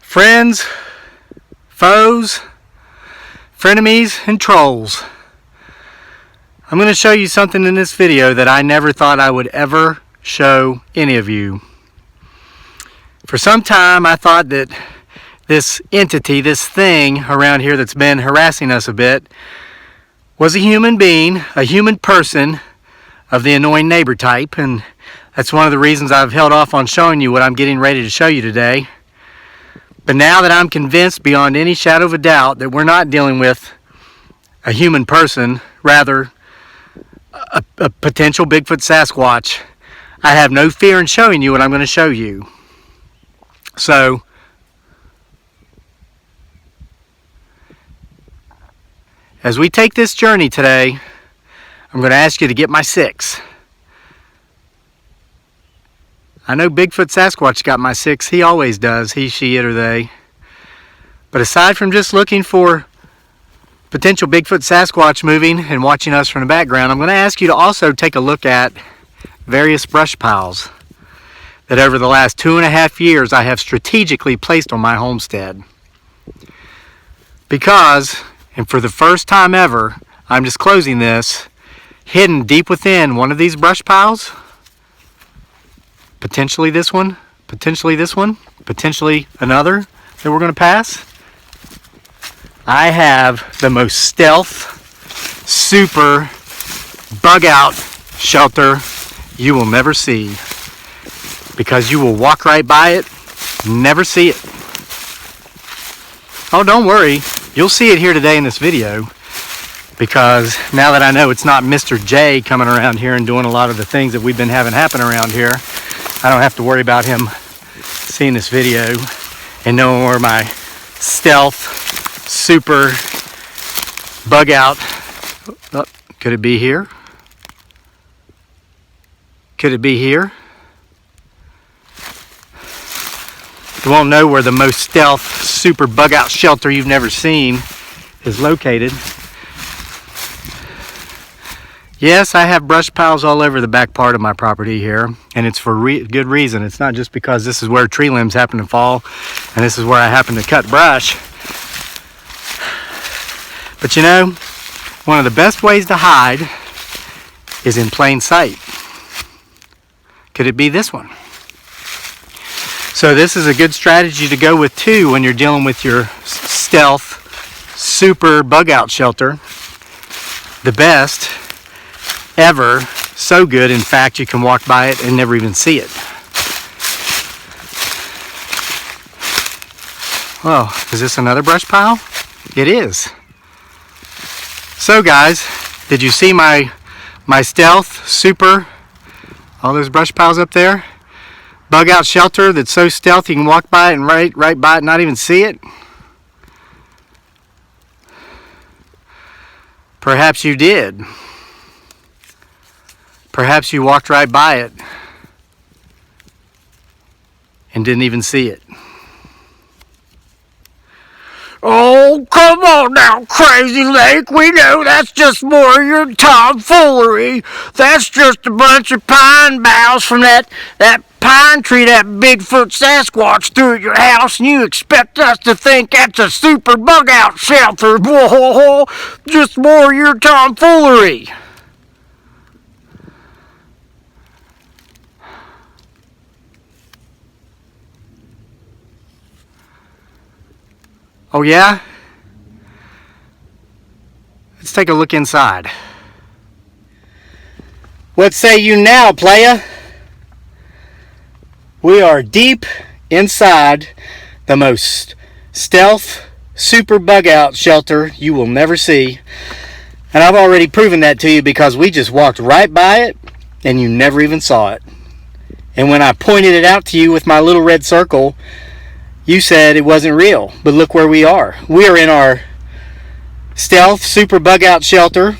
Friends, foes, frenemies, and trolls. I'm going to show you something in this video that I never thought I would ever show any of you. For some time I thought that this entity, this thing around here that's been harassing us a bit, was a human being, a human person of the annoying neighbor type, and that's one of the reasons I've held off on showing you what I'm getting ready to show you today. But now that I'm convinced beyond any shadow of a doubt that we're not dealing with a human person, rather a potential Bigfoot Sasquatch, I have no fear in showing you what I'm going to show you. So, as we take this journey today, I'm going to ask you to get my 6. I know Bigfoot Sasquatch got my 6. He always does. He, she, it, or they. But aside from just looking for potential Bigfoot Sasquatch moving and watching us from the background, I'm going to ask you to also take a look at various brush piles that over the last 2.5 years I have strategically placed on my homestead. Because, and for the first time ever, I'm disclosing this, hidden deep within one of these brush piles, potentially this one, potentially another that we're going to pass, I have the most stealth, super bug out shelter you will never see. Because you will walk right by it, never see it. Oh, don't worry, you'll see it here today in this video. Because now that I know it's not Mr. J coming around here and doing a lot of the things that we've been having happen around here, I don't have to worry about him seeing this video and knowing where my stealth, super bug out, oh, could it be here? Could it be here? You won't know where the most stealth, super bug out shelter you've never seen is located. Yes, I have brush piles all over the back part of my property here, and it's for good reason. It's not just because this is where tree limbs happen to fall, and this is where I happen to cut brush. But you know, one of the best ways to hide is in plain sight. Could it be this one? So this is a good strategy to go with too when you're dealing with your stealth, super bug out shelter. The best ever, so good in fact you can walk by it and never even see it. Well, is this another brush pile? It is. So guys, did you see my stealth, super, all those brush piles up there? Bug out shelter that's so stealthy you can walk by it and right by it and not even see it? Perhaps you did. Perhaps you walked right by it and didn't even see it. Oh, come on now, Crazy Lake. We know that's just more of your tomfoolery. That's just a bunch of pine boughs from that pine tree that Bigfoot Sasquatch threw at your house, and you expect us to think that's a super bug out shelter. Whoa, just more of your tomfoolery. Oh yeah? Let's take a look inside. What say you now, playa? We are deep inside the most stealth, super bug out shelter you will never see. And I've already proven that to you because we just walked right by it and you never even saw it. And when I pointed it out to you with my little red circle, you said it wasn't real, but look where we are. We are in our stealth, super bug out shelter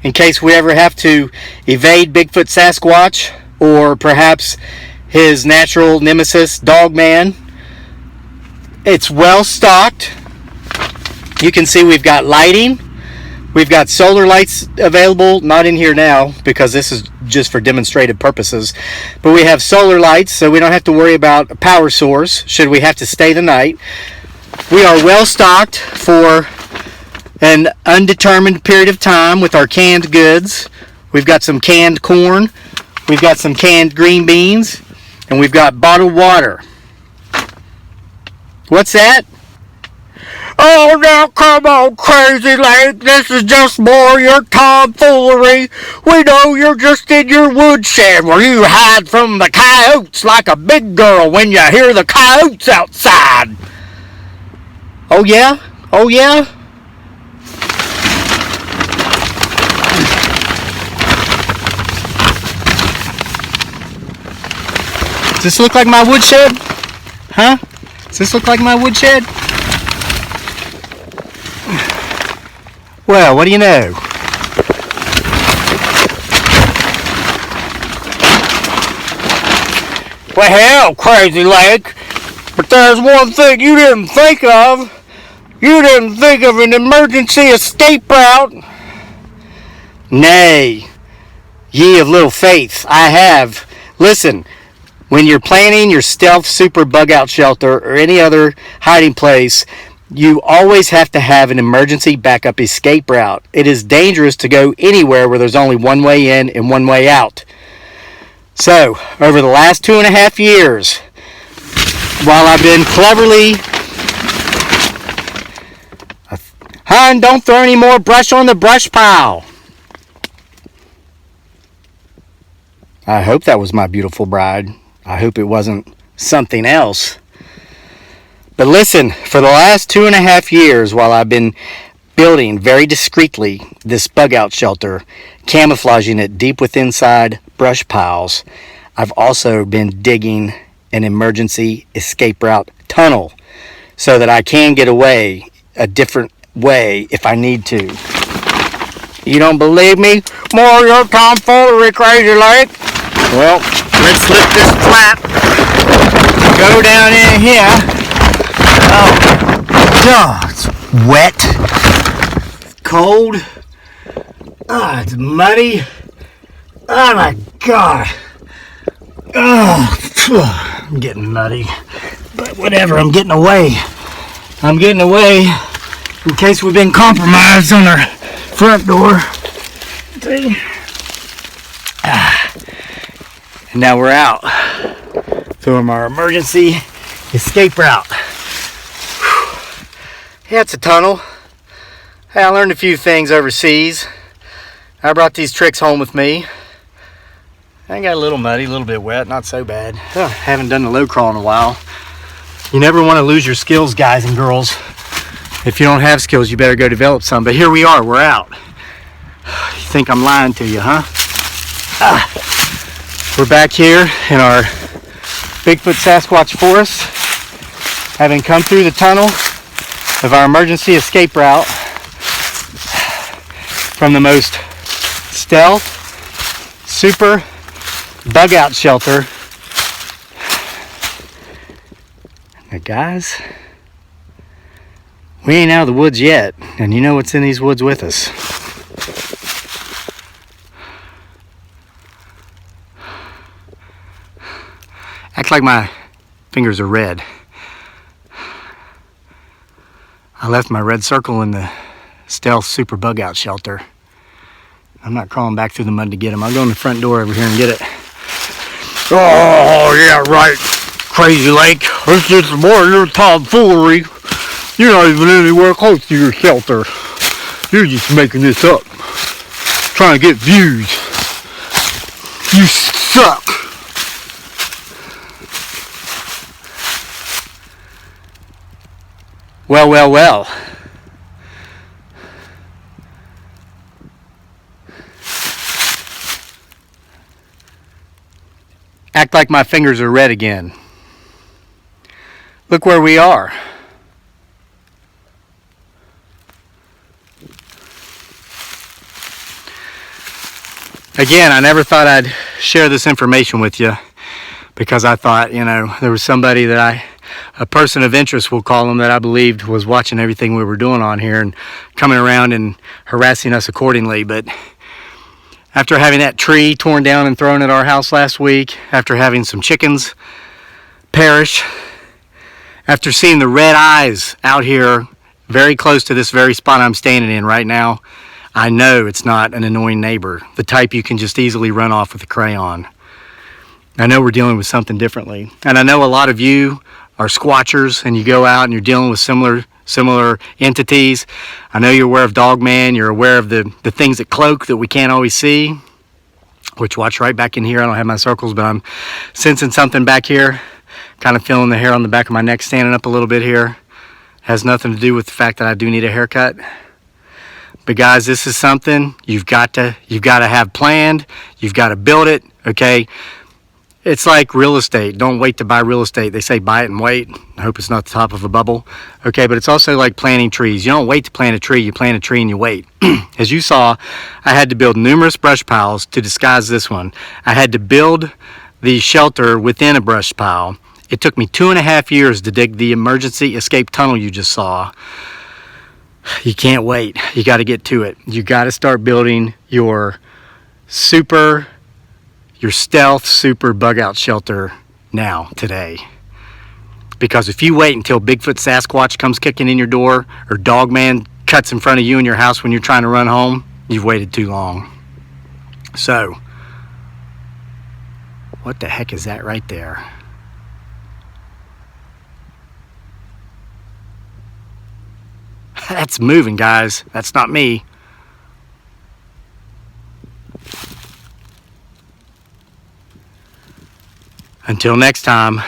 in case we ever have to evade Bigfoot Sasquatch or perhaps his natural nemesis, Dogman. It's well stocked. You can see we've got lighting. We've got solar lights available, not in here now because this is just for demonstrative purposes. But we have solar lights, so we don't have to worry about a power source should we have to stay the night. We are well stocked for an undetermined period of time with our canned goods. We've got some canned corn, we've got some canned green beans, and we've got bottled water. What's that? Oh, now come on, Crazy Lake. This is just more your tomfoolery. We know you're just in your woodshed where you hide from the coyotes like a big girl when you hear the coyotes outside. Oh, yeah? Oh, yeah? Does this look like my woodshed? Huh? Does this look like my woodshed? Well, what do you know? Well, hell, Crazy Lake, but there's one thing you didn't think of. You didn't think of an emergency escape route. Nay, ye of little faith, I have. Listen, when you're planning your stealth super bug out shelter or any other hiding place, you always have to have an emergency backup escape route. It is dangerous to go anywhere where there's only one way in and one way out. So, over the last 2.5 years, while I've been cleverly... Hun, don't throw any more brush on the brush pile. I hope that was my beautiful bride. I hope it wasn't something else. But listen, for the last 2.5 years, while I've been building very discreetly this bug out shelter, camouflaging it deep within inside brush piles, I've also been digging an emergency escape route tunnel so that I can get away a different way if I need to. You don't believe me? More your tomfoolery, Crazy Lake. Well, let's lift this flap, go down in here. Oh, God, it's wet, cold, it's muddy. Oh my God. Oh, I'm getting muddy, but whatever, I'm getting away. I'm getting away in case we've been compromised on our front door. See? And now we're out from our emergency escape route. Yeah, it's a tunnel. Hey, I learned a few things overseas. I brought these tricks home with me. I got a little muddy, a little bit wet, not so bad. Haven't done the low crawl in a while. You never want to lose your skills, guys and girls. If you don't have skills, you better go develop some. But here we are, we're out. You think I'm lying to you, huh? We're back here in our Bigfoot Sasquatch forest, having come through the tunnel of our emergency escape route from the most stealth, super bug out shelter. Now guys, we ain't out of the woods yet, and you know what's in these woods with us. Act like my fingers are red. I left my red circle in the stealth super bug out shelter. I'm not crawling back through the mud to get them. I'll go in the front door over here and get it. Oh, yeah, right. Crazy Lake. This is more of your tomfoolery. You're not even anywhere close to your shelter. You're just making this up. Trying to get views. You suck. Well, well, well. Act like my fingers are red again. Look where we are. Again, I never thought I'd share this information with you because I thought, you know, there was somebody that a person of interest, we'll call him, that I believed was watching everything we were doing on here and coming around and harassing us accordingly. But after having that tree torn down and thrown at our house last week, after having some chickens perish, after seeing the red eyes out here very close to this very spot I'm standing in right now, I know it's not an annoying neighbor, the type you can just easily run off with a crayon. I know we're dealing with something differently. And I know a lot of you are squatchers and you go out and you're dealing with similar entities. I know you're aware of Dogman, you're aware of the things that cloak that we can't always see, which, watch right back in here. I don't have my circles, but I'm sensing something back here. Kind of feeling the hair on the back of my neck standing up a little bit here. Has nothing to do with the fact that I do need a haircut. But guys, this is something you've got to have planned. You've got to build it, okay? It's like real estate. Don't wait to buy real estate. They say buy it and wait. I hope it's not the top of a bubble. Okay, but it's also like planting trees. You don't wait to plant a tree. You plant a tree and you wait. As you saw, I had to build numerous brush piles to disguise this one. I had to build the shelter within a brush pile. It took me 2.5 years to dig the emergency escape tunnel you just saw. You can't wait. You got to get to it. You got to start building your stealth super bug out shelter now, today. Because if you wait until Bigfoot Sasquatch comes kicking in your door, or Dogman cuts in front of you in your house when you're trying to run home, you've waited too long. So, what the heck is that right there? That's moving, guys. That's not me. Until next time.